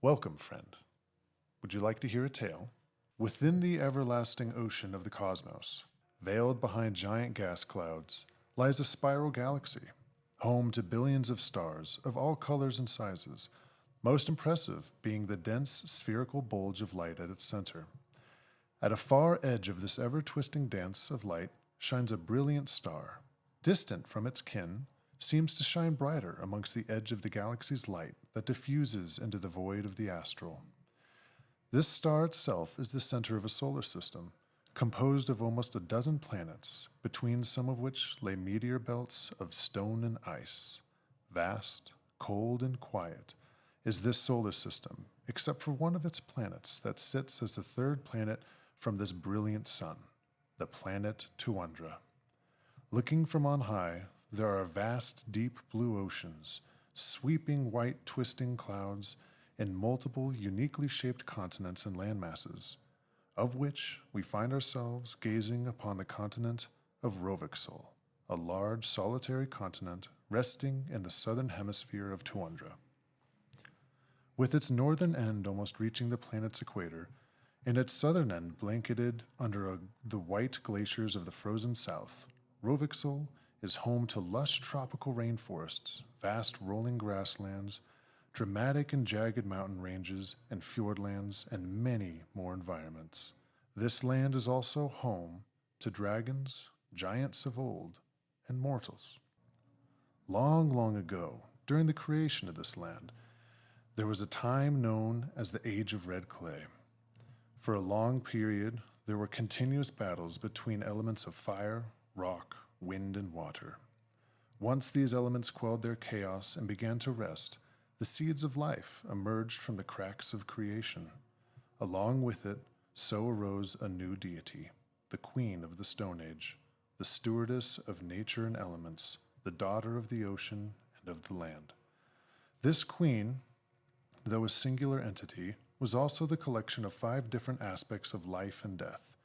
Welcome, friend. Would you like to hear a tale? Within the everlasting ocean of the cosmos, veiled behind giant gas clouds, lies a spiral galaxy, home to billions of stars of all colors and sizes, most impressive being the dense spherical bulge of light at its center. At a far edge of this ever-twisting dance of light shines a brilliant star. Distant from its kin, seems to shine brighter amongst the edge of the galaxy's light that diffuses into the void of the astral. This star itself is the center of a solar system, composed of almost a dozen planets, between some of which lay meteor belts of stone and ice. Vast, cold, and quiet is this solar system, except for one of its planets that sits as the third planet from this brilliant sun, the planet Tuandra. Looking from on high, there are vast, deep blue oceans, sweeping white twisting clouds, and multiple uniquely shaped continents and landmasses, of which we find ourselves gazing upon the continent of Rovaksole, a large solitary continent resting in the southern hemisphere of Tuandra. With its northern end almost reaching the planet's equator, and its southern end blanketed under the white glaciers of the frozen south, Rovaksole is home to lush tropical rainforests, vast rolling grasslands, dramatic and jagged mountain ranges and fjordlands, and many more environments. This land is also home to dragons, giants of old, and mortals. Long, long ago, during the creation of this land, there was a time known as the Age of Red Clay. For a long period, there were continuous battles between elements of fire, rock, wind, and water. Once these elements quelled their chaos and began to rest, the seeds of life emerged from the cracks of creation. Along with it, so arose a new deity, the Queen of the Stone Age, the stewardess of nature and elements, the daughter of the ocean and of the land. This queen, though a singular entity, was also the collection of 5 different aspects of life and death,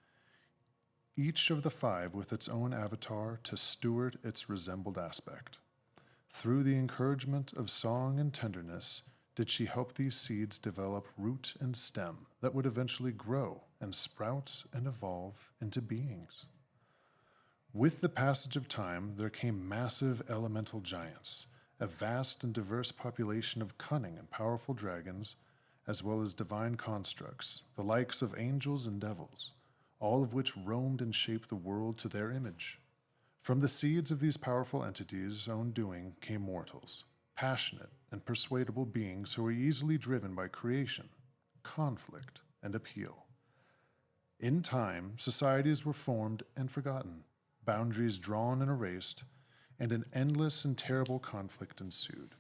each of the 5 with its own avatar to steward its resembled aspect. Through the encouragement of song and tenderness did she help these seeds develop root and stem that would eventually grow and sprout and evolve into beings. With the passage of time, there came massive elemental giants, a vast and diverse population of cunning and powerful dragons, as well as divine constructs, the likes of angels and devils, all of which roamed and shaped the world to their image. From the seeds of these powerful entities' own doing came mortals, passionate and persuadable beings who were easily driven by creation, conflict, and appeal. In time, societies were formed and forgotten, boundaries drawn and erased, and an endless and terrible conflict ensued.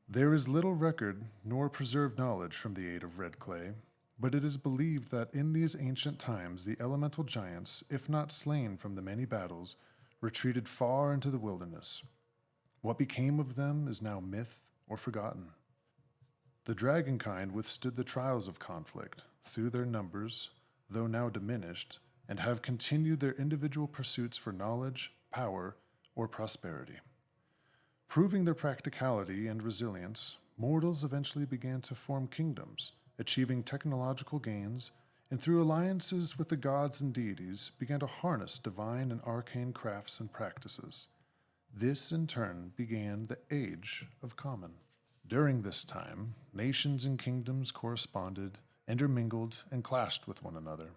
There is little record nor preserved knowledge from the Age of Red Clay, but it is believed that in these ancient times the elemental giants, if not slain from the many battles, retreated far into the wilderness. What became of them is now myth or forgotten. The dragonkind withstood the trials of conflict through their numbers, though now diminished, and have continued their individual pursuits for knowledge, power, or prosperity. Proving their practicality and resilience, mortals eventually began to form kingdoms, achieving technological gains, and through alliances with the gods and deities began to harness divine and arcane crafts and practices. This, in turn, began the Age of Common. During this time, nations and kingdoms corresponded, intermingled, and clashed with one another.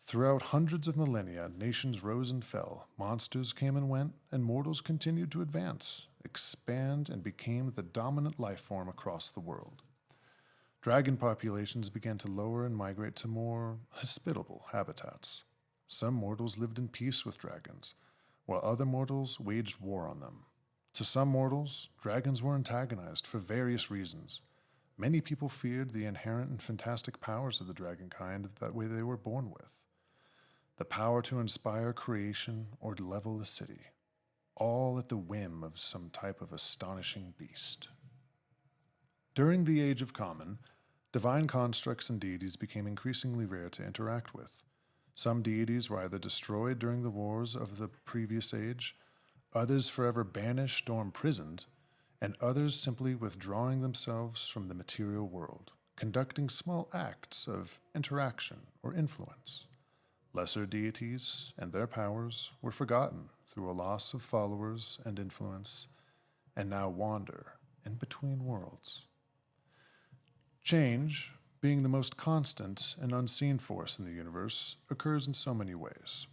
Throughout hundreds of millennia, nations rose and fell, monsters came and went, and mortals continued to advance, expand, and became the dominant life form across the world. Dragon populations began to lower and migrate to more hospitable habitats. Some mortals lived in peace with dragons, while other mortals waged war on them. To some mortals, dragons were antagonized for various reasons. Many people feared the inherent and fantastic powers of the dragonkind that way they were born with. The power to inspire creation or to level a city, all at the whim of some type of astonishing beast. During the Age of Common, divine constructs and deities became increasingly rare to interact with. Some deities were either destroyed during the wars of the previous age, others forever banished or imprisoned, and others simply withdrawing themselves from the material world, conducting small acts of interaction or influence. Lesser deities and their powers were forgotten through a loss of followers and influence, and now wander in between worlds. Change, being the most constant and unseen force in the universe, occurs in so many ways.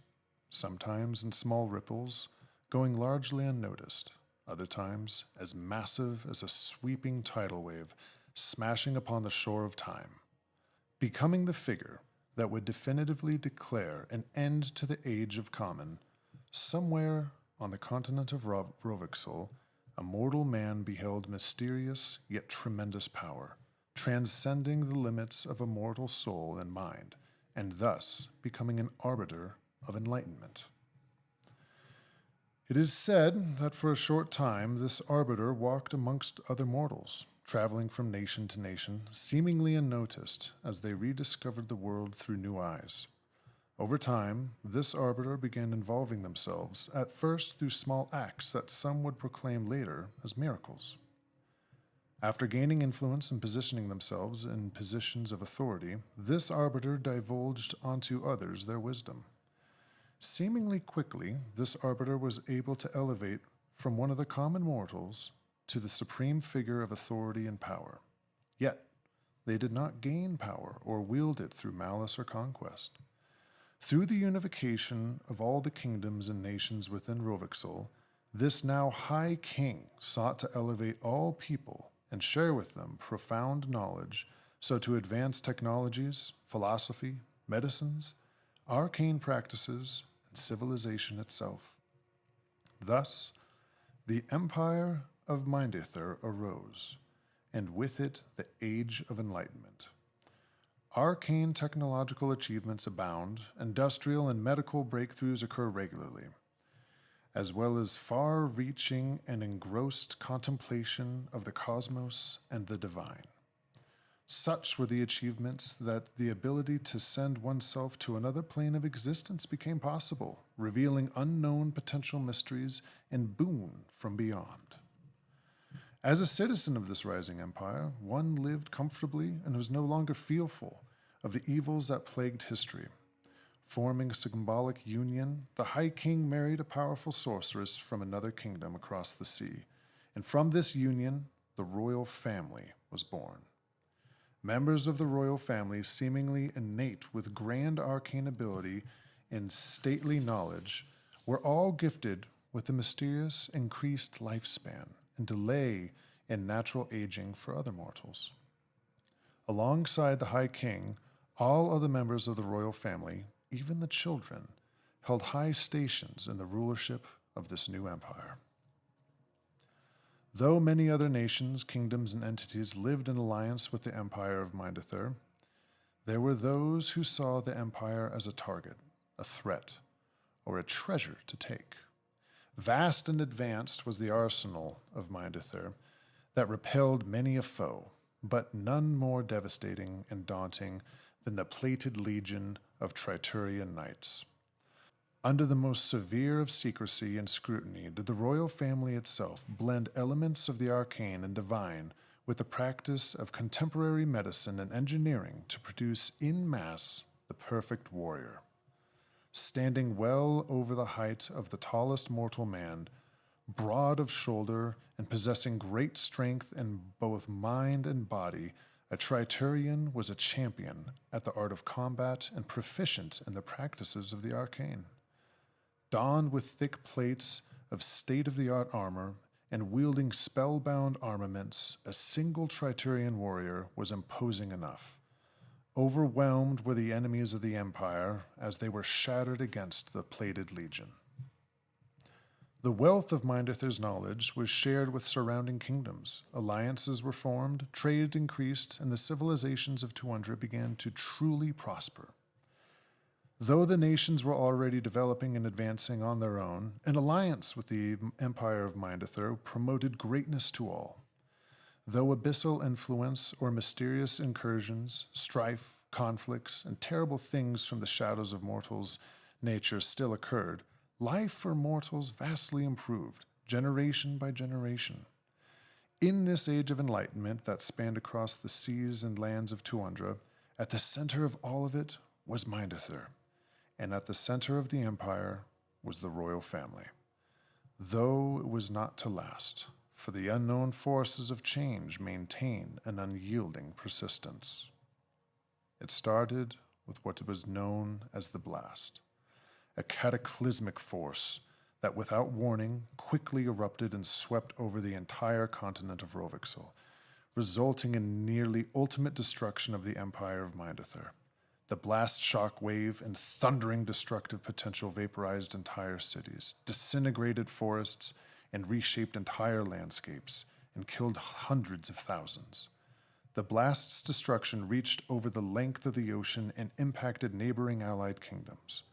Sometimes in small ripples, going largely unnoticed, other times as massive as a sweeping tidal wave smashing upon the shore of time, becoming the figure that would definitively declare an end to the Age of Common. Somewhere on the continent of Rovaksole, a mortal man beheld mysterious yet tremendous power, transcending the limits of a mortal soul and mind, and thus becoming an arbiter of enlightenment. It is said that for a short time this arbiter walked amongst other mortals, traveling from nation to nation, seemingly unnoticed as they rediscovered the world through new eyes. Over time, this arbiter began involving themselves, at first through small acts that some would proclaim later as miracles. After gaining influence and positioning themselves in positions of authority, this arbiter divulged onto others their wisdom. Seemingly quickly, this arbiter was able to elevate from one of the common mortals to the supreme figure of authority and power. Yet, they did not gain power or wield it through malice or conquest. Through the unification of all the kingdoms and nations within Rovaksole, this now High King sought to elevate all people and share with them profound knowledge so to advance technologies, philosophy, medicines, arcane practices, and civilization itself. Thus, the Empire of Mindther arose, and with it the Age of Enlightenment. Arcane technological achievements abound, industrial and medical breakthroughs occur regularly, as well as far-reaching and engrossed contemplation of the cosmos and the divine. Such were the achievements that the ability to send oneself to another plane of existence became possible, revealing unknown potential mysteries and boon from beyond. As a citizen of this rising empire, one lived comfortably and was no longer fearful of the evils that plagued history. Forming a symbolic union, the High King married a powerful sorceress from another kingdom across the sea, and from this union, the royal family was born. Members of the royal family, seemingly innate with grand arcane ability and stately knowledge, were all gifted with the mysterious increased lifespan and delay in natural aging for other mortals. Alongside the High King, all other members of the royal family, even the children, held high stations in the rulership of this new empire. Though many other nations, kingdoms, and entities lived in alliance with the Empire of Mindther, there were those who saw the empire as a target, a threat, or a treasure to take. Vast and advanced was the arsenal of Mindther that repelled many a foe, but none more devastating and daunting than the plated legion of Triturion Knights. Under the most severe of secrecy and scrutiny did the royal family itself blend elements of the arcane and divine with the practice of contemporary medicine and engineering to produce en masse the perfect warrior. Standing well over the height of the tallest mortal man, broad of shoulder and possessing great strength in both mind and body, a Triturion was a champion at the art of combat and proficient in the practices of the arcane. Donned with thick plates of state-of-the-art armor and wielding spellbound armaments, a single Triturion warrior was imposing enough. Overwhelmed were the enemies of the Empire as they were shattered against the plated legion. The wealth of Mindther's knowledge was shared with surrounding kingdoms. Alliances were formed, trade increased, and the civilizations of Tuandra began to truly prosper. Though the nations were already developing and advancing on their own, an alliance with the Empire of Mindther promoted greatness to all. Though abyssal influence or mysterious incursions, strife, conflicts, and terrible things from the shadows of mortals' nature still occurred, life for mortals vastly improved, generation by generation. In this age of enlightenment that spanned across the seas and lands of Tuandra, at the center of all of it was Mindther, and at the center of the empire was the royal family. Though it was not to last, for the unknown forces of change maintain an unyielding persistence. It started with what was known as the Blast, a cataclysmic force that without warning quickly erupted and swept over the entire continent of Rovaksole, resulting in nearly ultimate destruction of the Empire of Mindther. The blast shock wave and thundering destructive potential vaporized entire cities, disintegrated forests, and reshaped entire landscapes, and killed hundreds of thousands. The blast's destruction reached over the length of the ocean and impacted neighboring allied kingdoms.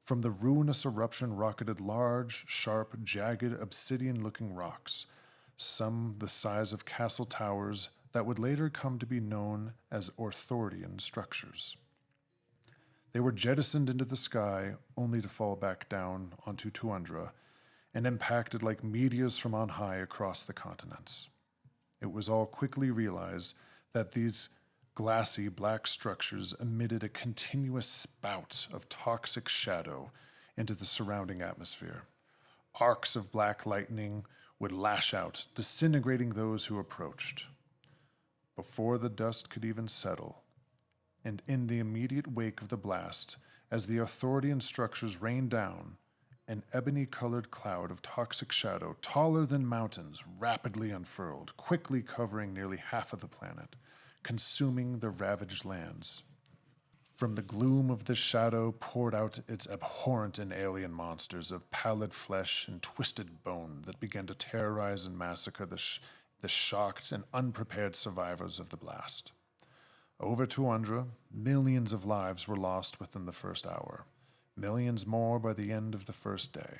From the ruinous eruption rocketed large, sharp, jagged, obsidian-looking rocks, some the size of castle towers that would later come to be known as Orthorian structures. They were jettisoned into the sky only to fall back down onto Tuandra and impacted like meteors from on high across the continents. It was all quickly realized that these glassy black structures emitted a continuous spout of toxic shadow into the surrounding atmosphere. Arcs of black lightning would lash out, disintegrating those who approached. Before the dust could even settle, and in the immediate wake of the blast, as the Orthorian structures rained down, an ebony-colored cloud of toxic shadow, taller than mountains, rapidly unfurled, quickly covering nearly half of the planet, consuming the ravaged lands. From the gloom of this shadow poured out its abhorrent and alien monsters of pallid flesh and twisted bone that began to terrorize and massacre the shocked and unprepared survivors of the blast. Over Tuandra, millions of lives were lost within the first hour, millions more by the end of the first day,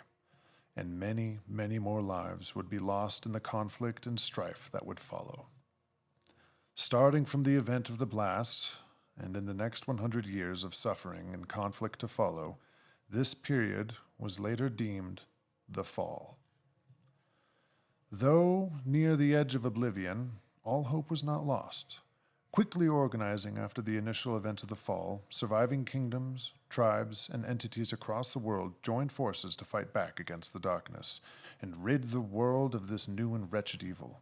and many, many more lives would be lost in the conflict and strife that would follow. Starting from the event of the blast, and in the next 100 years of suffering and conflict to follow, this period was later deemed the Fall. Though near the edge of oblivion, all hope was not lost. Quickly organizing after the initial event of the Fall, surviving kingdoms, tribes, and entities across the world joined forces to fight back against the darkness and rid the world of this new and wretched evil.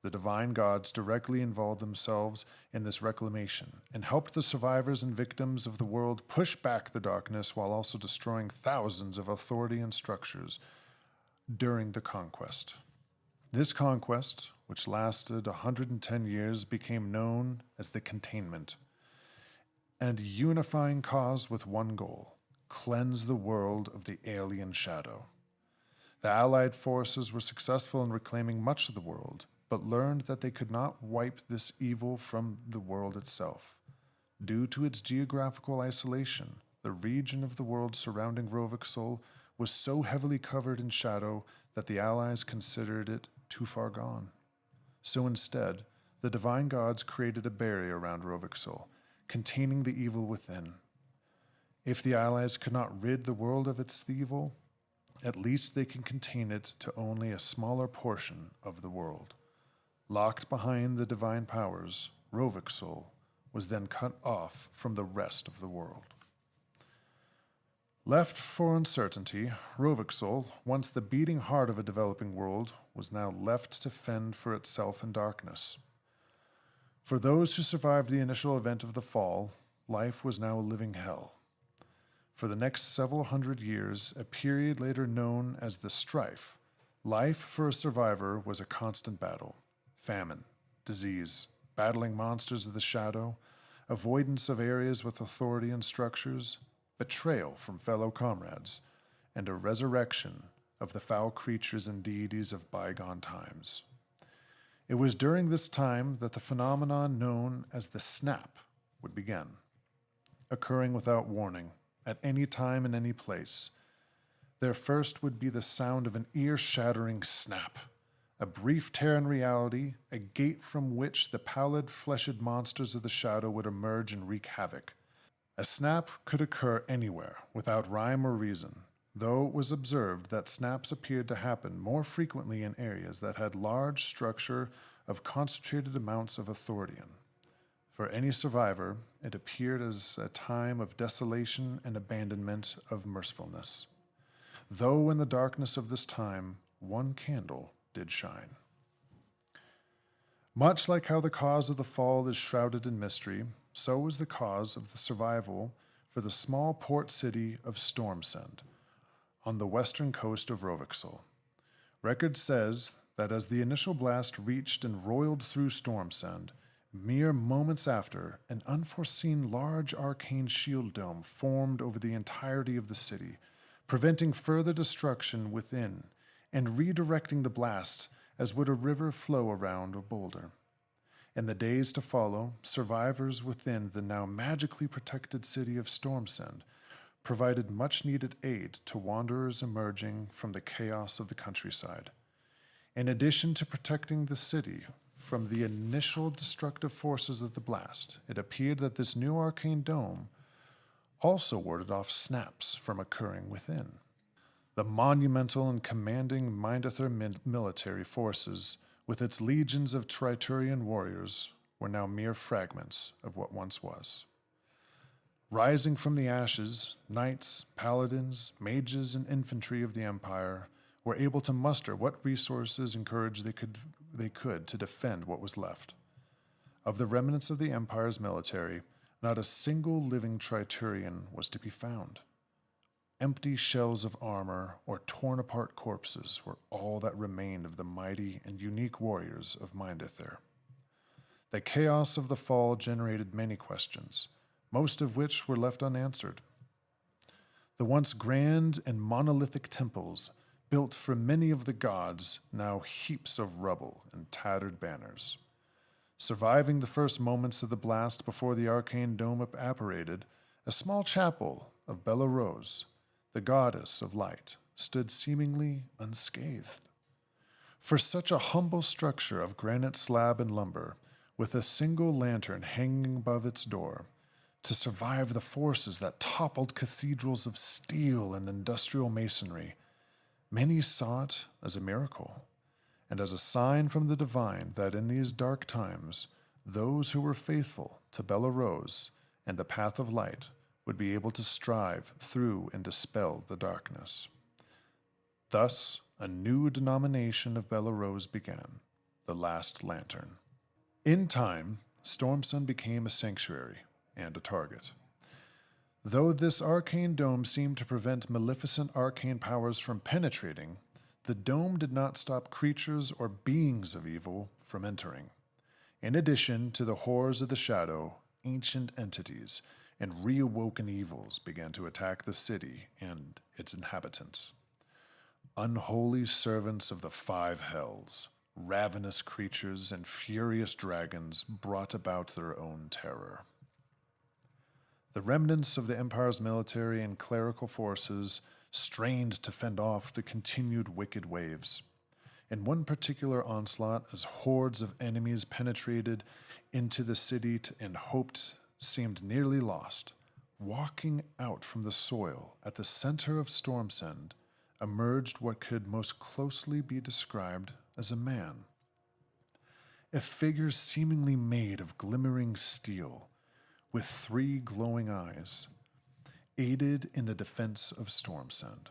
The divine gods directly involved themselves in this reclamation and helped the survivors and victims of the world push back the darkness while also destroying thousands of Orthorian structures during the conquest. This conquest, which lasted 110 years, became known as the Containment, and unifying cause with one goal: cleanse the world of the alien shadow. The Allied forces were successful in reclaiming much of the world, but learned that they could not wipe this evil from the world itself. Due to its geographical isolation, the region of the world surrounding Rovaksole was so heavily covered in shadow that the Allies considered it too far gone. So instead, the divine gods created a barrier around Rovaksole, containing the evil within. If the Allies could not rid the world of its evil, at least they can contain it to only a smaller portion of the world. Locked behind the divine powers, Rovaksole was then cut off from the rest of the world. Left for uncertainty, Rovaksole, once the beating heart of a developing world, was now left to fend for itself in darkness. For those who survived the initial event of the Fall, life was now a living hell. For the next several hundred years, a period later known as the Strife, life for a survivor was a constant battle. Famine, disease, battling monsters of the shadow, avoidance of areas with Orthorian structures, betrayal from fellow comrades, and a resurrection of the foul creatures and deities of bygone times. It was during this time that the phenomenon known as the snap would begin, occurring without warning, at any time and any place. There first would be the sound of an ear-shattering snap, a brief tear in reality, a gate from which the pallid, fleshed monsters of the shadow would emerge and wreak havoc. A snap could occur anywhere, without rhyme or reason. though it was observed that snaps appeared to happen more frequently in areas that had large structure of concentrated amounts of Orthorian. For any survivor, it appeared as a time of desolation and abandonment of mercifulness, though in the darkness of this time, one candle did shine. Much like how the cause of the fall is shrouded in mystery, so is the cause of the survival for the small port city of Stormcend, on the western coast of Rovaksole. Record says that as the initial blast reached and roiled through Stormcend, mere moments after, an unforeseen large arcane shield dome formed over the entirety of the city, preventing further destruction within and redirecting the blast as would a river flow around a boulder. In the days to follow, survivors within the now magically protected city of Stormcend provided much-needed aid to wanderers emerging from the chaos of the countryside. In addition to protecting the city from the initial destructive forces of the blast, it appeared that this new arcane dome also warded off snaps from occurring within. The monumental and commanding Mindther military forces, with its legions of Triturion warriors, were now mere fragments of what once was. Rising from the ashes, knights, paladins, mages, and infantry of the Empire were able to muster what resources and courage they could to defend what was left. Of the remnants of the Empire's military, not a single living Triturion was to be found. Empty shells of armor or torn-apart corpses were all that remained of the mighty and unique warriors of Mindther. The chaos of the fall generated many questions, most of which were left unanswered. The once grand and monolithic temples, built for many of the gods, now heaps of rubble and tattered banners. Surviving the first moments of the blast before the arcane dome apparated, a small chapel of Bella Rose, the goddess of light, stood seemingly unscathed. For such a humble structure of granite slab and lumber, with a single lantern hanging above its door, to survive the forces that toppled cathedrals of steel and industrial masonry, many saw it as a miracle, and as a sign from the divine that in these dark times, those who were faithful to Bella Rose and the path of light would be able to strive through and dispel the darkness. Thus, a new denomination of Bella Rose began, the Last Lantern. In time, Stormcend became a sanctuary and a target. Though this arcane dome seemed to prevent maleficent arcane powers from penetrating, the dome did not stop creatures or beings of evil from entering. In addition to the horrors of the shadow, ancient entities and reawoken evils began to attack the city and its inhabitants. Unholy servants of the five hells, ravenous creatures and furious dragons brought about their own terror. The remnants of the Empire's military and clerical forces strained to fend off the continued wicked waves. In one particular onslaught, as hordes of enemies penetrated into the city and hoped seemed nearly lost, walking out from the soil at the center of Stormcend emerged what could most closely be described as a man. A figure seemingly made of glimmering steel, with 3 glowing eyes, aided in the defense of Stormcend.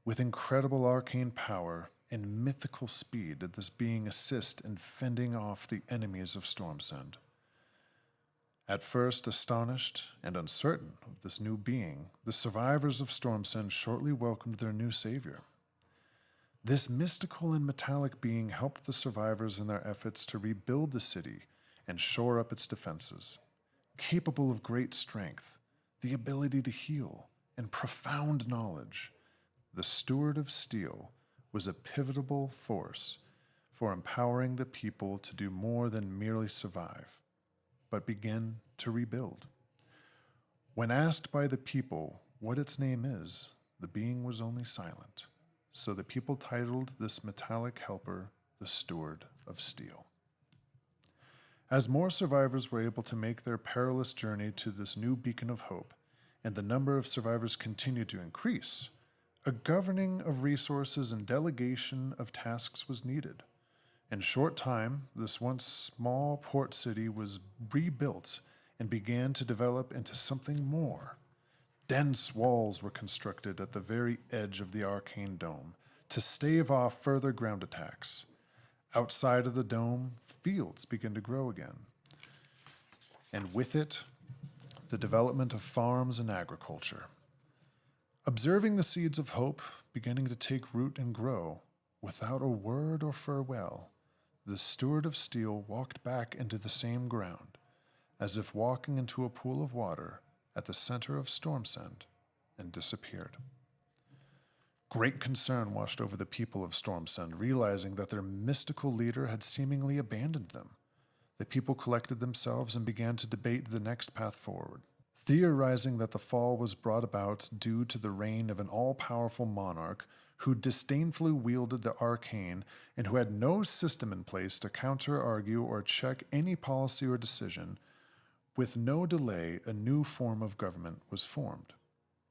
With incredible arcane power and mythical speed did this being assist in fending off the enemies of Stormcend. At first astonished and uncertain of this new being, the survivors of Stormcend shortly welcomed their new savior. This mystical and metallic being helped the survivors in their efforts to rebuild the city and shore up its defenses. Capable of great strength, the ability to heal, and profound knowledge, the Steward of Steel was a pivotal force for empowering the people to do more than merely survive, but begin to rebuild. When asked by the people what its name is, the being was only silent, so the people titled this metallic helper the Steward of Steel. As more survivors were able to make their perilous journey to this new beacon of hope, and the number of survivors continued to increase, A governing of resources and delegation of tasks was needed. In short time, this once small port city was rebuilt and began to develop into something more. Dense walls were constructed at the very edge of the arcane dome to stave off further ground attacks. Outside of the dome, fields began to grow again. And with it, the development of farms and agriculture. Observing the seeds of hope beginning to take root and grow, without a word or farewell, the Steward of Steel walked back into the same ground, as if walking into a pool of water at the center of Stormcend, and disappeared. Great concern washed over the people of Stormcend, realizing that their mystical leader had seemingly abandoned them. The people collected themselves and began to debate the next path forward, theorizing that the fall was brought about due to the reign of an all-powerful monarch who disdainfully wielded the arcane and who had no system in place to counter-argue or check any policy or decision. With no delay, a new form of government was formed.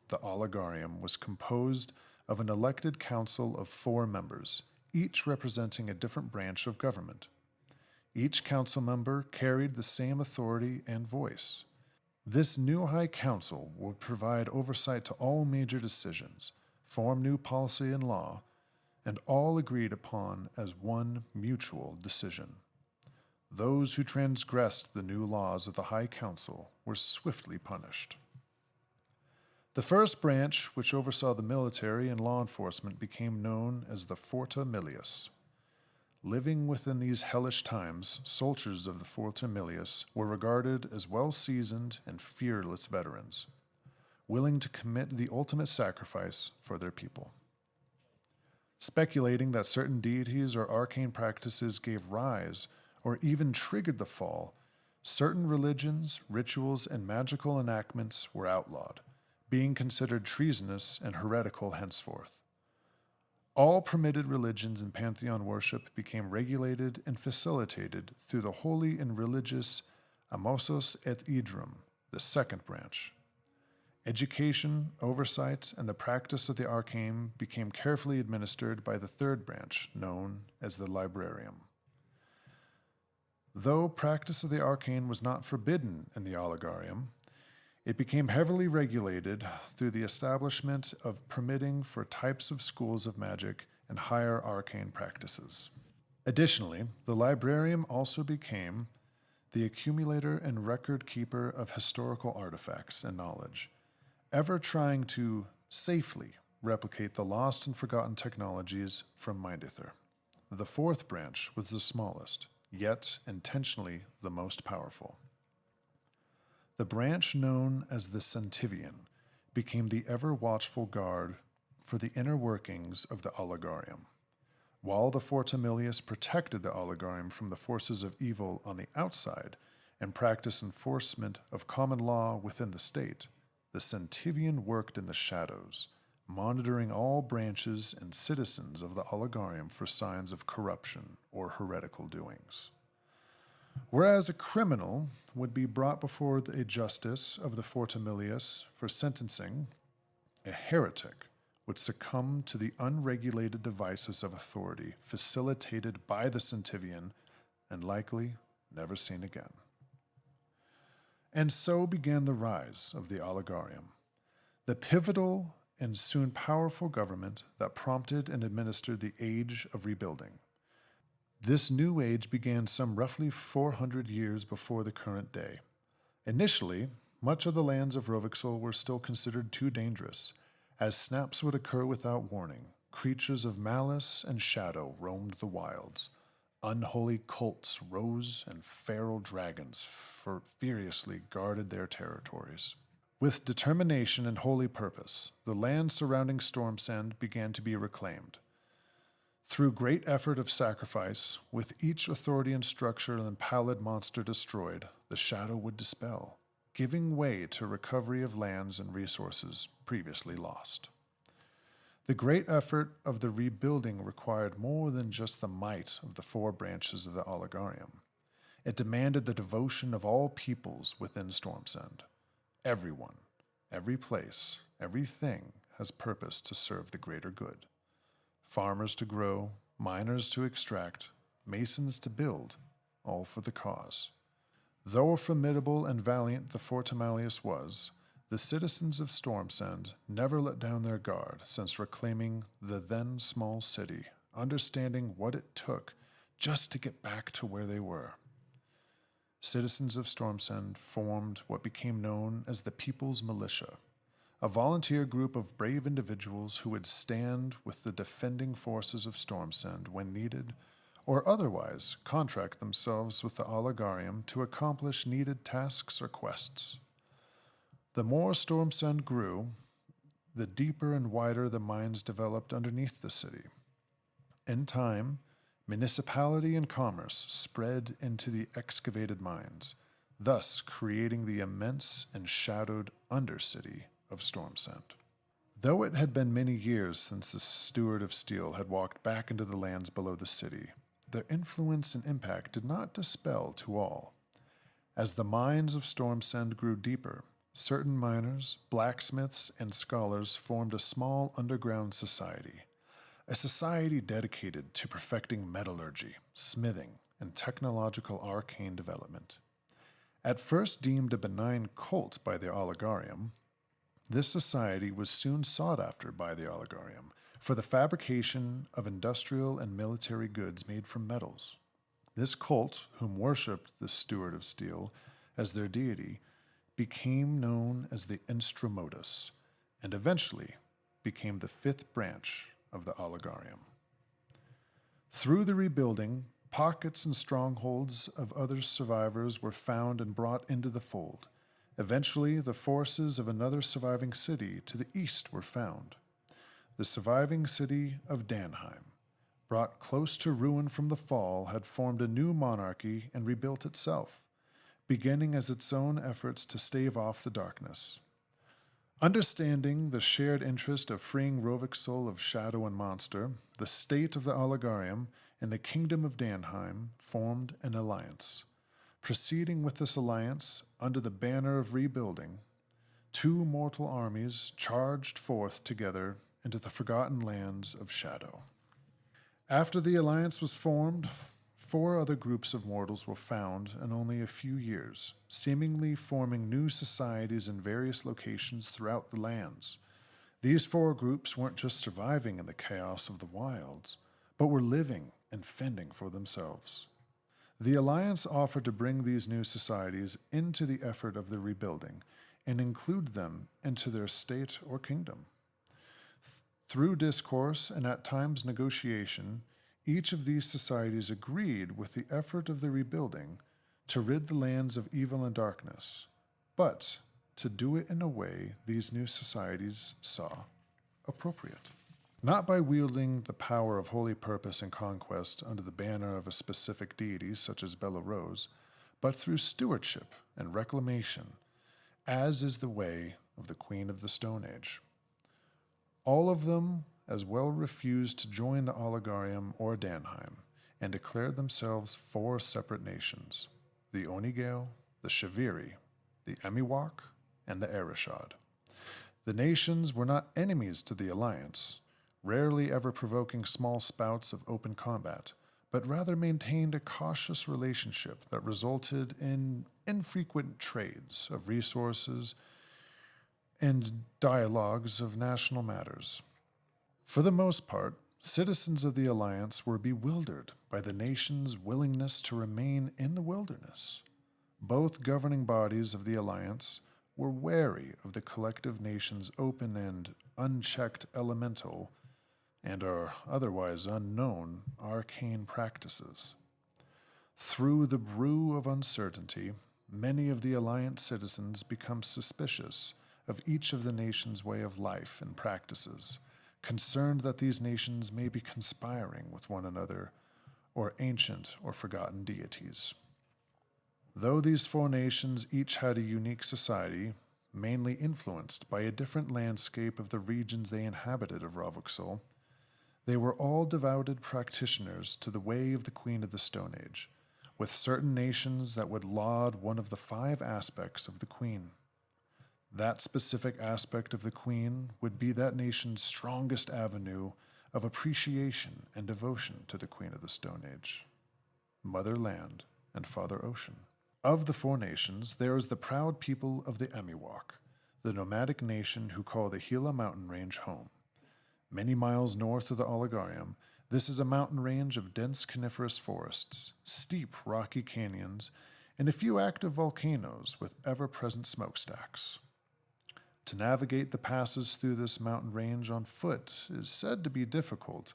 The Oligarium was composed of an elected council of 4 members, each representing a different branch of government. Each council member carried the same authority and voice. This new High Council would provide oversight to all major decisions, form new policy and law, and all agreed upon as one mutual decision. Those who transgressed the new laws of the High Council were swiftly punished. The first branch, which oversaw the military and law enforcement, became known as the Forta Milius. Living within these hellish times, soldiers of the Forta Milius were regarded as well-seasoned and fearless veterans, willing to commit the ultimate sacrifice for their people. Speculating that certain deities or arcane practices gave rise or even triggered the fall, certain religions, rituals, and magical enactments were outlawed, being considered treasonous and heretical henceforth. All permitted religions and pantheon worship became regulated and facilitated through the holy and religious Amos Eidram, the second branch. Education, oversight, and the practice of the arcane became carefully administered by the third branch, known as the Librarium. Though practice of the arcane was not forbidden in the Oligarium, it became heavily regulated through the establishment of permitting for types of schools of magic and higher arcane practices. Additionally, the Librarium also became the accumulator and record keeper of historical artifacts and knowledge, ever trying to safely replicate the lost and forgotten technologies from Mindther. The fourth branch was the smallest, yet intentionally the most powerful. The branch known as the Centivian became the ever-watchful guard for the inner workings of the Oligarium. While the Forta Milius protected the Oligarium from the forces of evil on the outside and practiced enforcement of common law within the state, the Centivian worked in the shadows, monitoring all branches and citizens of the Oligarium for signs of corruption or heretical doings. Whereas a criminal would be brought before a justice of the Forta Milius for sentencing, a heretic would succumb to the unregulated devices of authority facilitated by the Centivian and likely never seen again. And so began the rise of the Oligarium, the pivotal and soon powerful government that prompted and administered the Age of Rebuilding. This new age began some roughly 400 years before the current day. Initially, much of the lands of Rovaksole were still considered too dangerous, as snaps would occur without warning. Creatures of malice and shadow roamed the wilds. Unholy cults rose, and feral dragons furiously guarded their territories. With determination and holy purpose, the land surrounding Stormcend began to be reclaimed. Through great effort of sacrifice, with each Orthorian structure and pallid monster destroyed, the shadow would dispel, giving way to recovery of lands and resources previously lost. The great effort of the rebuilding required more than just the might of the 4 branches of the Oligarium. It demanded the devotion of all peoples within Stormcend. Everyone, every place, everything has purpose to serve the greater good. Farmers to grow, miners to extract, masons to build, all for the cause. Though formidable and valiant the Fortimalius was, the citizens of Stormcend never let down their guard since reclaiming the then small city, understanding what it took just to get back to where they were. Citizens of Stormcend formed what became known as the People's Militia, a volunteer group of brave individuals who would stand with the defending forces of Stormcend when needed, or otherwise contract themselves with the Oligarium to accomplish needed tasks or quests. The more Stormcend grew, the deeper and wider the mines developed underneath the city. In time, municipality and commerce spread into the excavated mines, thus creating the immense and shadowed undercity of Stormcend. Though it had been many years since the Steward of Steel had walked back into the lands below the city, their influence and impact did not dispel to all. As the mines of Stormcend grew deeper, certain miners, blacksmiths, and scholars formed a small underground society, a society dedicated to perfecting metallurgy, smithing, and technological arcane development. At first deemed a benign cult by the Oligarium, this society was soon sought after by the Oligarium for the fabrication of industrial and military goods made from metals. This cult, whom worshipped the Steward of Steel as their deity, became known as the Instrumotus, and eventually became the fifth branch of the Oligarium. Through the rebuilding, pockets and strongholds of other survivors were found and brought into the fold. Eventually, the forces of another surviving city to the east were found. The surviving city of Danheim, brought close to ruin from the fall, had formed a new monarchy and rebuilt itself, beginning as its own efforts to stave off the darkness. Understanding the shared interest of freeing Rovaksole of shadow and monster, the state of the Oligarium and the kingdom of Danheim formed an alliance. Proceeding with this alliance under the banner of rebuilding, two mortal armies charged forth together into the forgotten lands of shadow. After the alliance was formed, 4 other groups of mortals were found in only a few years, seemingly forming new societies in various locations throughout the lands. These 4 groups weren't just surviving in the chaos of the wilds, but were living and fending for themselves. The Alliance offered to bring these new societies into the effort of the rebuilding and include them into their state or kingdom. Through discourse and at times negotiation, each of these societies agreed with the effort of the rebuilding to rid the lands of evil and darkness, but to do it in a way these new societies saw appropriate. Not by wielding the power of holy purpose and conquest under the banner of a specific deity such as Bella Rose, but through stewardship and reclamation, as is the way of the Queen of the Stone Age. All of them as well refused to join the Oligarium or Danheim, and declared themselves 4 separate nations: the Onigale, the Shaviri, the Emiwok, and the Arishad. The nations were not enemies to the Alliance, rarely ever provoking small spouts of open combat, but rather maintained a cautious relationship that resulted in infrequent trades of resources and dialogues of national matters. For the most part, citizens of the Alliance were bewildered by the nation's willingness to remain in the wilderness. Both governing bodies of the Alliance were wary of the collective nation's open and unchecked elemental and our otherwise unknown arcane practices. Through the brew of uncertainty, many of the Alliance citizens become suspicious of each of the nation's way of life and practices, concerned that these nations may be conspiring with one another or ancient or forgotten deities. Though these 4 nations each had a unique society, mainly influenced by a different landscape of the regions they inhabited of Rovaksole, they were all devoted practitioners to the way of the Queen of the Stone Age, with certain nations that would laud one of the 5 aspects of the Queen. That specific aspect of the Queen would be that nation's strongest avenue of appreciation and devotion to the Queen of the Stone Age, Mother Land and Father Ocean. Of the four nations, there is the proud people of the Emiwok, the nomadic nation who call the Hila mountain range home. Many miles north of the Oligarium, this is a mountain range of dense coniferous forests, steep rocky canyons, and a few active volcanoes with ever-present smokestacks. To navigate the passes through this mountain range on foot is said to be difficult,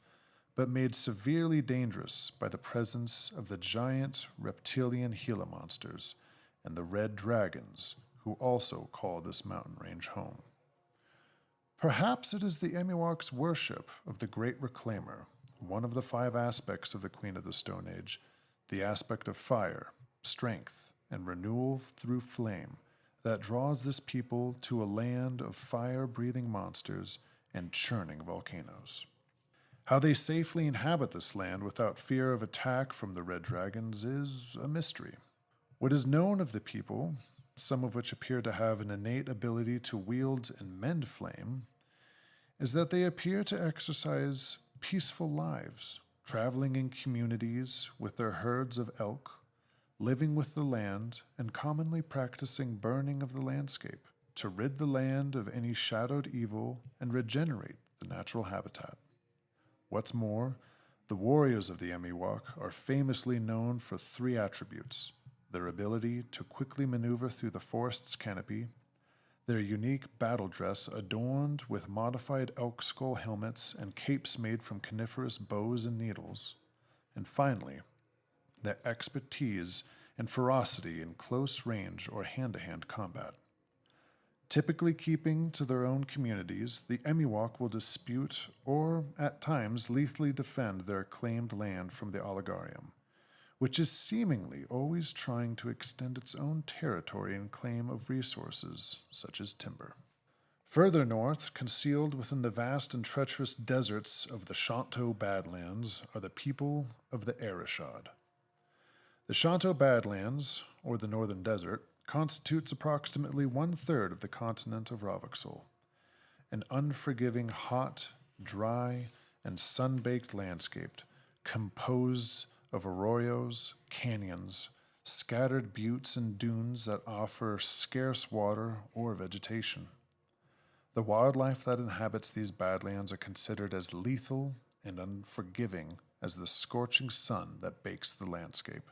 but made severely dangerous by the presence of the giant reptilian Gila monsters and the red dragons, who also call this mountain range home. Perhaps it is the Emiwok's worship of the Great Reclaimer, one of the 5 aspects of the Queen of the Stone Age, the aspect of fire, strength, and renewal through flame, that draws this people to a land of fire-breathing monsters and churning volcanoes. How they safely inhabit this land without fear of attack from the red dragons is a mystery. What is known of the people, some of which appear to have an innate ability to wield and mend flame, is that they appear to exercise peaceful lives, traveling in communities with their herds of elk, living with the land, and commonly practicing burning of the landscape to rid the land of any shadowed evil and regenerate the natural habitat. What's more, the warriors of the Emiwok are famously known for 3 attributes: their ability to quickly maneuver through the forest's canopy, their unique battle dress adorned with modified elk skull helmets and capes made from coniferous bows and needles, and finally, their expertise and ferocity in close range or hand-to-hand combat. Typically keeping to their own communities, the Emiwok will dispute or, at times, lethally defend their claimed land from the Oligarium, which is seemingly always trying to extend its own territory and claim of resources, such as timber. Further north, concealed within the vast and treacherous deserts of the Shanto Badlands, are the people of the Arishad. The Shanto Badlands, or the Northern Desert, constitutes approximately 1/3 of the continent of Rovaksole, an unforgiving, hot, dry, and sun-baked landscape composed of arroyos, canyons, scattered buttes and dunes that offer scarce water or vegetation. The wildlife that inhabits these badlands are considered as lethal and unforgiving as the scorching sun that bakes the landscape.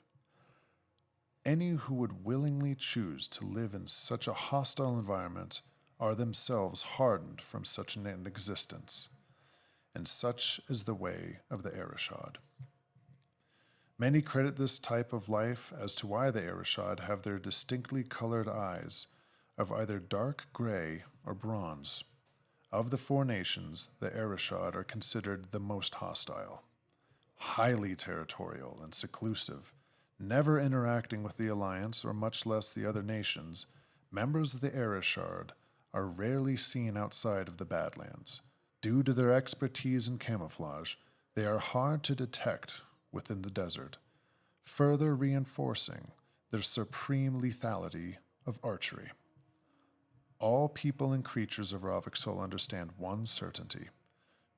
Any who would willingly choose to live in such a hostile environment are themselves hardened from such an existence, and such is the way of the Arishad. Many credit this type of life as to why the Arishad have their distinctly colored eyes of either dark gray or bronze. Of the 4 nations, the Arishad are considered the most hostile, highly territorial and seclusive. Never interacting with the Alliance, or much less the other nations, members of the Arishad are rarely seen outside of the Badlands. Due to their expertise in camouflage, they are hard to detect within the desert, further reinforcing their supreme lethality of archery. All people and creatures of Rovaksole understand one certainty: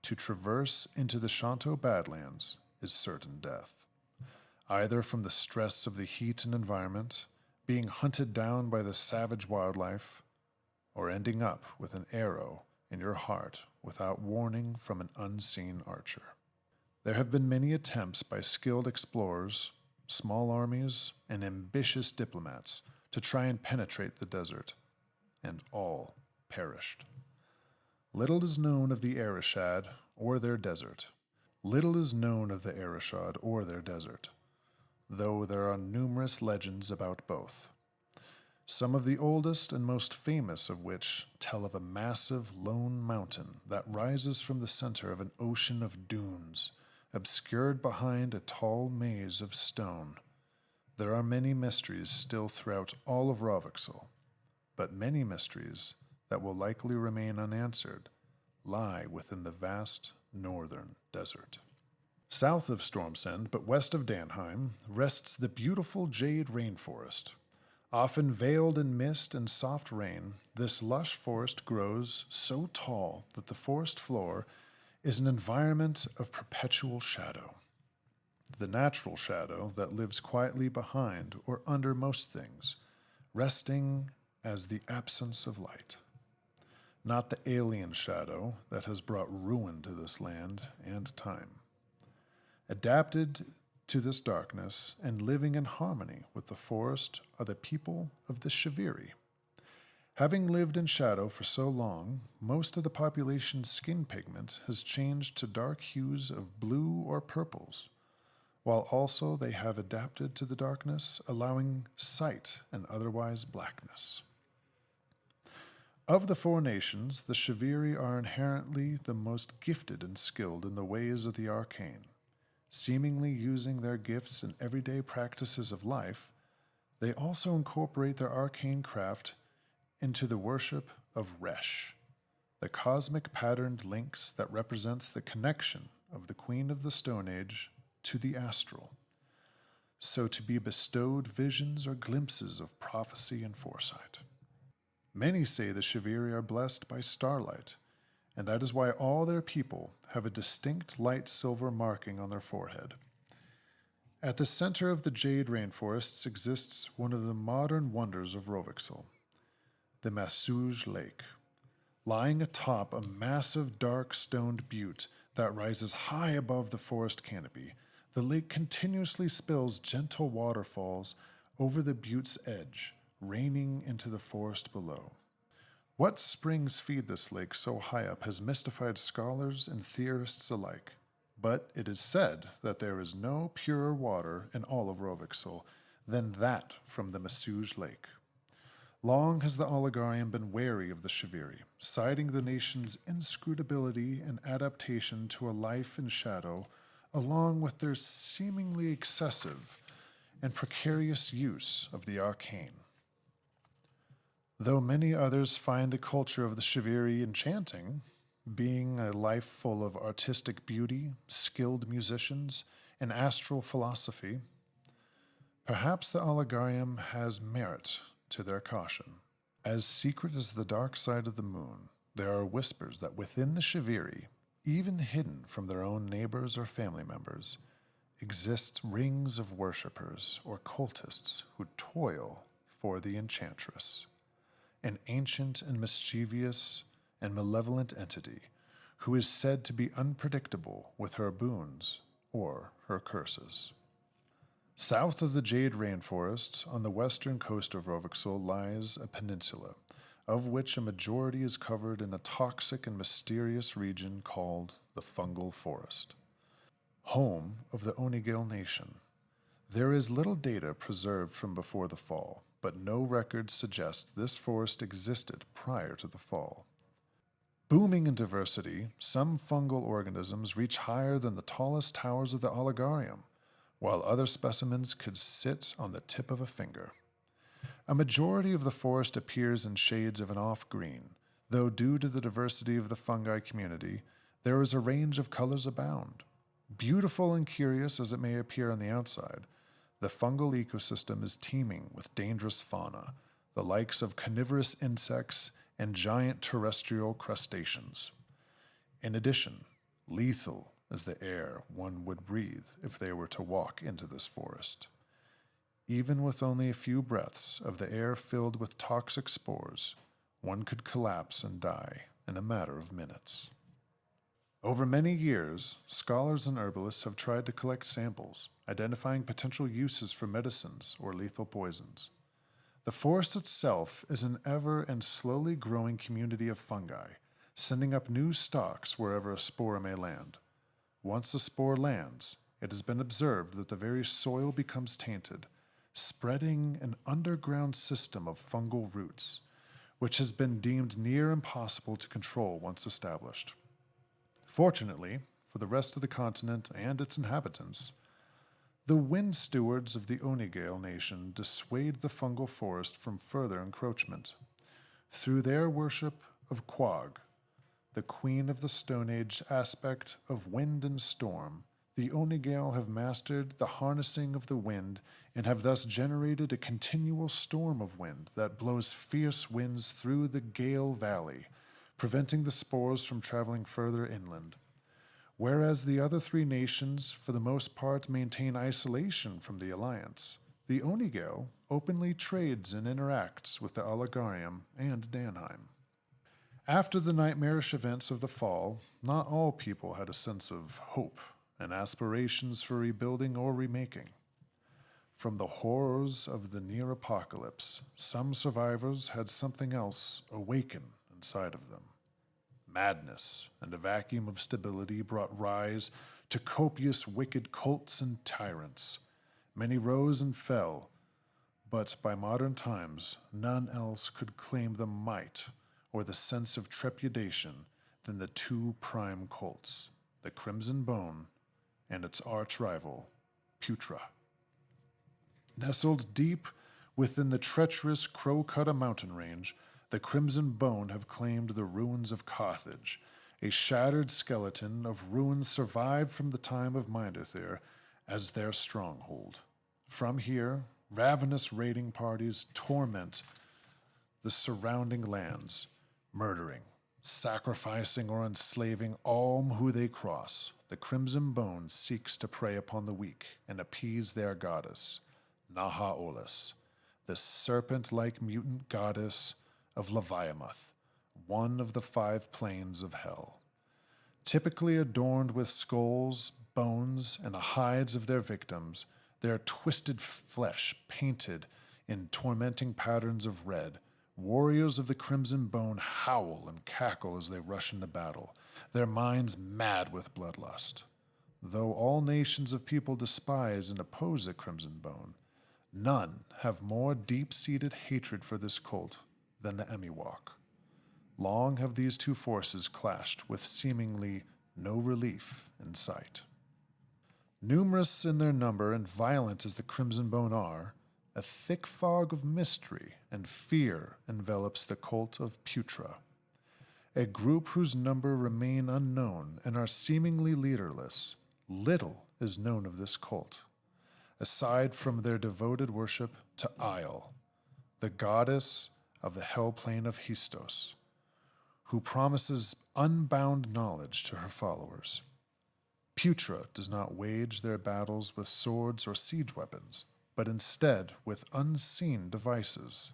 to traverse into the Shanto Badlands is certain death. Either from the stress of the heat and environment, being hunted down by the savage wildlife, or ending up with an arrow in your heart without warning from an unseen archer. There have been many attempts by skilled explorers, small armies, and ambitious diplomats to try and penetrate the desert, and all perished. Little is known of the Arishad or their desert. Little is known of the Arishad or their desert, though there are numerous legends about both. Some of the oldest and most famous of which tell of a massive lone mountain that rises from the center of an ocean of dunes, obscured behind a tall maze of stone. There are many mysteries still throughout all of Rovaksole, but many mysteries that will likely remain unanswered lie within the vast northern desert. South of Stormcend, but west of Danheim, rests the beautiful Jade Rainforest, Often veiled in mist and soft rain, this lush forest grows so tall that the forest floor is an environment of perpetual shadow. The natural shadow that lives quietly behind or under most things, resting as the absence of light. Not the alien shadow that has brought ruin to this land and time. Adapted to this darkness and living in harmony with the forest are the people of the Shiviri. Having lived in shadow for so long, most of the population's skin pigment has changed to dark hues of blue or purples, while also they have adapted to the darkness, allowing sight and otherwise blackness. Of the four nations, the Shiviri are inherently the most gifted and skilled in the ways of the arcane. Seemingly using their gifts in everyday practices of life, they also incorporate their arcane craft into the worship of Resh, the cosmic patterned links that represents the connection of the Queen of the Stone Age to the astral, so to be bestowed visions or glimpses of prophecy and foresight. Many say the Shiviri are blessed by starlight, and that is why all their people have a distinct light silver marking on their forehead. At the center of the Jade Rainforests exists one of the modern wonders of Rovaksole, the Massouj Lake. Lying atop a massive dark stoned butte that rises high above the forest canopy, the lake continuously spills gentle waterfalls over the butte's edge, raining into the forest below. What springs feed this lake so high up has mystified scholars and theorists alike, but it is said that there is no purer water in all of Rovaksole than that from the Massouj Lake. Long has the Oligarium been wary of the Shiviri, citing the nation's inscrutability and adaptation to a life in shadow, along with their seemingly excessive and precarious use of the arcane. Though many others find the culture of the Shiviri enchanting, being a life full of artistic beauty, skilled musicians, and astral philosophy, perhaps the Oligarium has merit to their caution. As secret as the dark side of the moon, there are whispers that within the Shiviri, even hidden from their own neighbors or family members, exist rings of worshippers or cultists who toil for the enchantress, an ancient and mischievous and malevolent entity who is said to be unpredictable with her boons or her curses. South of the Jade Rainforest, on the western coast of Rovaksole, lies a peninsula, of which a majority is covered in a toxic and mysterious region called the Fungal Forest, home of the Onigale Nation. There is little data preserved from before the fall, but no records suggest this forest existed prior to the fall. Booming in diversity, some fungal organisms reach higher than the tallest towers of the Oligarium, while other specimens could sit on the tip of a finger. A majority of the forest appears in shades of an off-green, though due to the diversity of the fungi community, there is a range of colors abound. Beautiful and curious as it may appear on the outside, the fungal ecosystem is teeming with dangerous fauna, the likes of carnivorous insects and giant terrestrial crustaceans. In addition, lethal is the air one would breathe if they were to walk into this forest. Even with only a few breaths of the air filled with toxic spores, one could collapse and die in a matter of minutes. Over many years, scholars and herbalists have tried to collect samples, identifying potential uses for medicines or lethal poisons. The forest itself is an ever and slowly growing community of fungi, sending up new stalks wherever a spore may land. Once a spore lands, it has been observed that the very soil becomes tainted, spreading an underground system of fungal roots, which has been deemed near impossible to control once established. Fortunately, for the rest of the continent and its inhabitants, the wind stewards of the Onigale Nation dissuade the fungal forest from further encroachment. Through their worship of Quag, the Queen of the Stone Age aspect of wind and storm, the Onigale have mastered the harnessing of the wind and have thus generated a continual storm of wind that blows fierce winds through the Gale Valley, preventing the spores from traveling further inland. Whereas the other three nations, for the most part, maintain isolation from the alliance, the Onigale openly trades and interacts with the Allegarium and Danheim. After the nightmarish events of the fall, not all people had a sense of hope and aspirations for rebuilding or remaking. From the horrors of the near apocalypse, some survivors had something else awaken inside of them. Madness and a vacuum of stability brought rise to copious wicked cults and tyrants. Many rose and fell, but by modern times, none else could claim the might or the sense of trepidation than the two prime cults, the Crimson Bone and its arch-rival, Putra. Nestled deep within the treacherous Crowcutter mountain range, the Crimson Bone have claimed the ruins of Carthage, a shattered skeleton of ruins survived from the time of Mindther, as their stronghold. From here, ravenous raiding parties torment the surrounding lands, murdering, sacrificing, or enslaving all who they cross. The Crimson Bone seeks to prey upon the weak and appease their goddess, Naha Olis, the serpent-like mutant goddess of Leviamuth, one of the 5 planes of hell. Typically adorned with skulls, bones, and the hides of their victims, their twisted flesh painted in tormenting patterns of red, warriors of the Crimson Bone howl and cackle as they rush into battle, their minds mad with bloodlust. Though all nations of people despise and oppose the Crimson Bone, none have more deep-seated hatred for this cult than the Emiwok. Long have these two forces clashed with seemingly no relief in sight. Numerous in their number and violent as the Crimson Bone are, a thick fog of mystery and fear envelops the cult of Putra, a group whose number remain unknown and are seemingly leaderless. Little is known of this cult, aside from their devoted worship to Isle, the goddess of the hell plane of Histos, who promises unbound knowledge to her followers. Putra does not wage their battles with swords or siege weapons, but instead with unseen devices.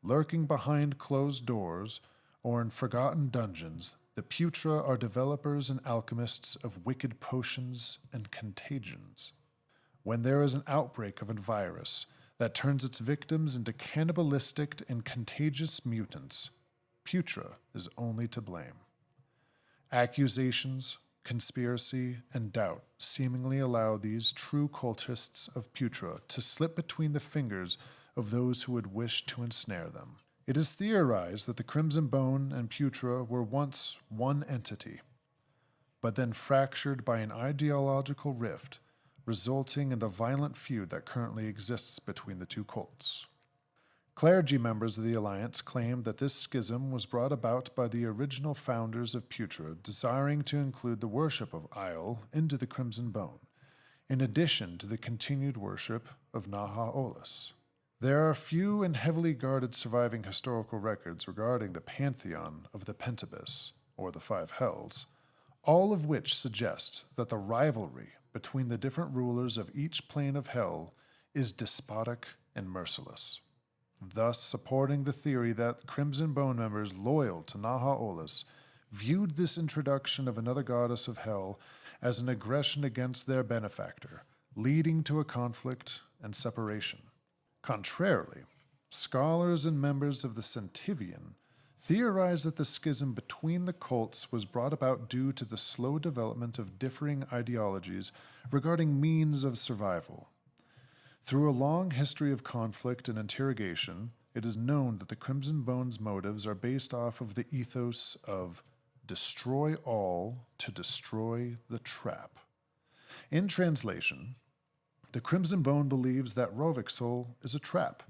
Lurking behind closed doors or in forgotten dungeons, the Putra are developers and alchemists of wicked potions and contagions. When there is an outbreak of a virus that turns its victims into cannibalistic and contagious mutants, Putra is only to blame. Accusations, conspiracy, and doubt seemingly allow these true cultists of Putra to slip between the fingers of those who would wish to ensnare them. It is theorized that the Crimson Bone and Putra were once one entity, but then fractured by an ideological rift, resulting in the violent feud that currently exists between the two cults. Clergy members of the Alliance claim that this schism was brought about by the original founders of Putra desiring to include the worship of Isle into the Crimson Bone, in addition to the continued worship of Naha Olis. There are few and heavily guarded surviving historical records regarding the pantheon of the Pentabis, or the 5 Hells, all of which suggest that the rivalry between the different rulers of each plane of hell is despotic and merciless, thus supporting the theory that Crimson Bone members loyal to Naha Olis viewed this introduction of another goddess of hell as an aggression against their benefactor, leading to a conflict and separation. Contrarily, scholars and members of the Centivian theorize that the schism between the cults was brought about due to the slow development of differing ideologies regarding means of survival. Through a long history of conflict and interrogation, it is known that the Crimson Bone's motives are based off of the ethos of destroy all to destroy the trap. In translation, the Crimson Bone believes that Rovaksole is a trap,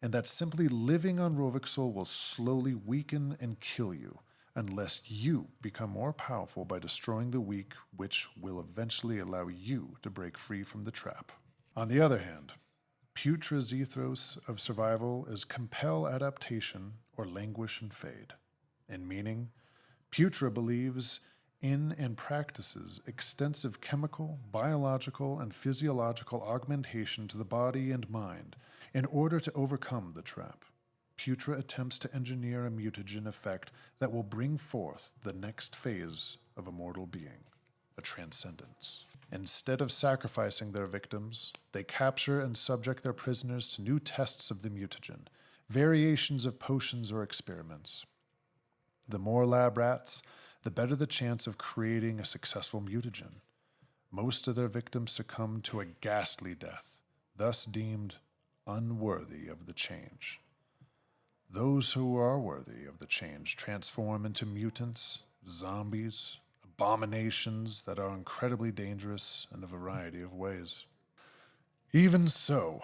and that simply living on Rovaksole will slowly weaken and kill you, unless you become more powerful by destroying the weak, which will eventually allow you to break free from the trap. On the other hand, Putra's ethos of survival is compel adaptation or languish and fade. In meaning, Putra believes in and practices extensive chemical, biological, and physiological augmentation to the body and mind in order to overcome the trap. Putra attempts to engineer a mutagen effect that will bring forth the next phase of a mortal being, a transcendence. Instead of sacrificing their victims, they capture and subject their prisoners to new tests of the mutagen, variations of potions or experiments. The more lab rats, the better the chance of creating a successful mutagen. Most of their victims succumb to a ghastly death, thus deemed unworthy of the change. Those who are worthy of the change transform into mutants, zombies, abominations that are incredibly dangerous in a variety of ways. Even so,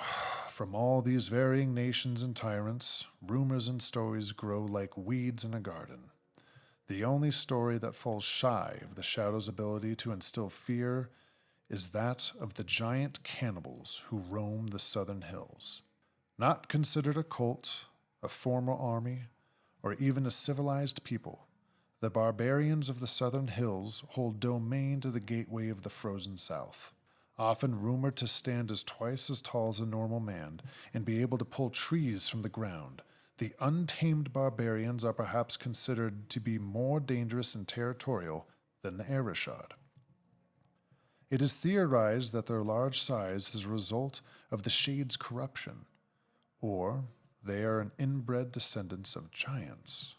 from all these varying nations and tyrants, rumors and stories grow like weeds in a garden. The only story that falls shy of the Shadow's ability to instill fear is that of the giant cannibals who roam the southern hills. Not considered a cult, a formal army, or even a civilized people, the barbarians of the southern hills hold domain to the gateway of the frozen south, often rumored to stand as twice as tall as a normal man and be able to pull trees from the ground. The untamed barbarians are perhaps considered to be more dangerous and territorial than the Arishad. It is theorized that their large size is a result of the Shade's corruption, or they are an inbred descendants of giants.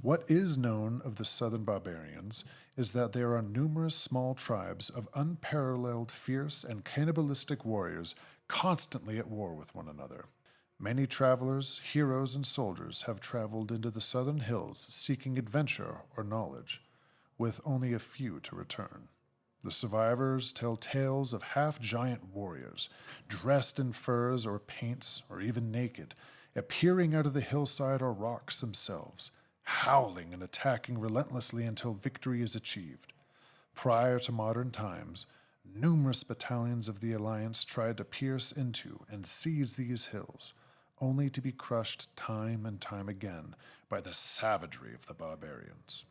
What is known of the southern barbarians is that there are numerous small tribes of unparalleled fierce and cannibalistic warriors constantly at war with one another. Many travelers, heroes, and soldiers have traveled into the southern hills seeking adventure or knowledge, with only a few to return. The survivors tell tales of half-giant warriors, dressed in furs or paints, or even naked, appearing out of the hillside or rocks themselves, howling and attacking relentlessly until victory is achieved. Prior to modern times, numerous battalions of the Alliance tried to pierce into and seize these hills, only to be crushed time and time again by the savagery of the barbarians.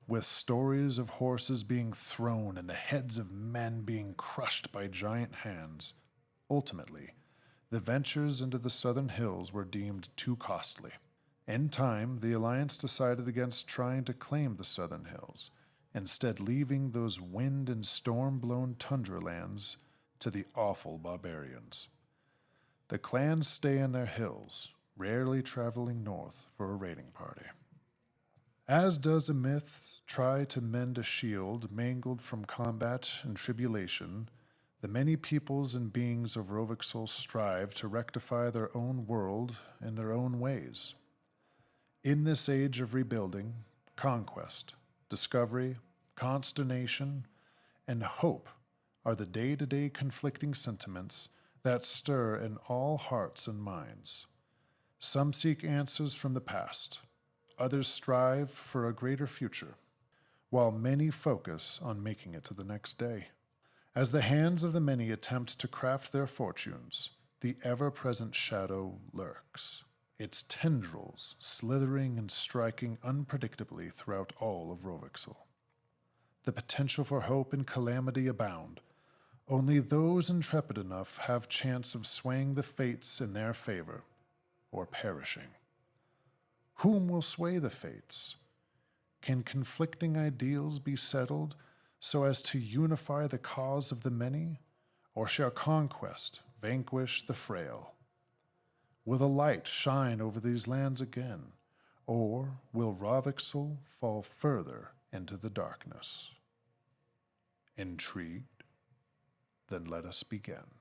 With stories of horses being thrown and the heads of men being crushed by giant hands, ultimately, the ventures into the southern hills were deemed too costly. In time, the Alliance decided against trying to claim the southern hills, instead leaving those wind and storm-blown tundra lands to the awful barbarians. The clans stay in their hills, rarely traveling north for a raiding party. As does a myth try to mend a shield mangled from combat and tribulation, the many peoples and beings of Rovaksole strive to rectify their own world in their own ways. In this age of rebuilding, conquest, discovery, consternation, and hope are the day-to-day conflicting sentiments that stir in all hearts and minds. Some seek answers from the past, others strive for a greater future, while many focus on making it to the next day. As the hands of the many attempt to craft their fortunes, the ever-present shadow lurks, its tendrils slithering and striking unpredictably throughout all of Rovaksole. The potential for hope and calamity abound. Only those intrepid enough have chance of swaying the fates in their favor, or perishing. Whom will sway the fates? Can conflicting ideals be settled so as to unify the cause of the many, or shall conquest vanquish the frail? Will the light shine over these lands again, or will Rovaksole fall further into the darkness? Intrigued? Then let us begin.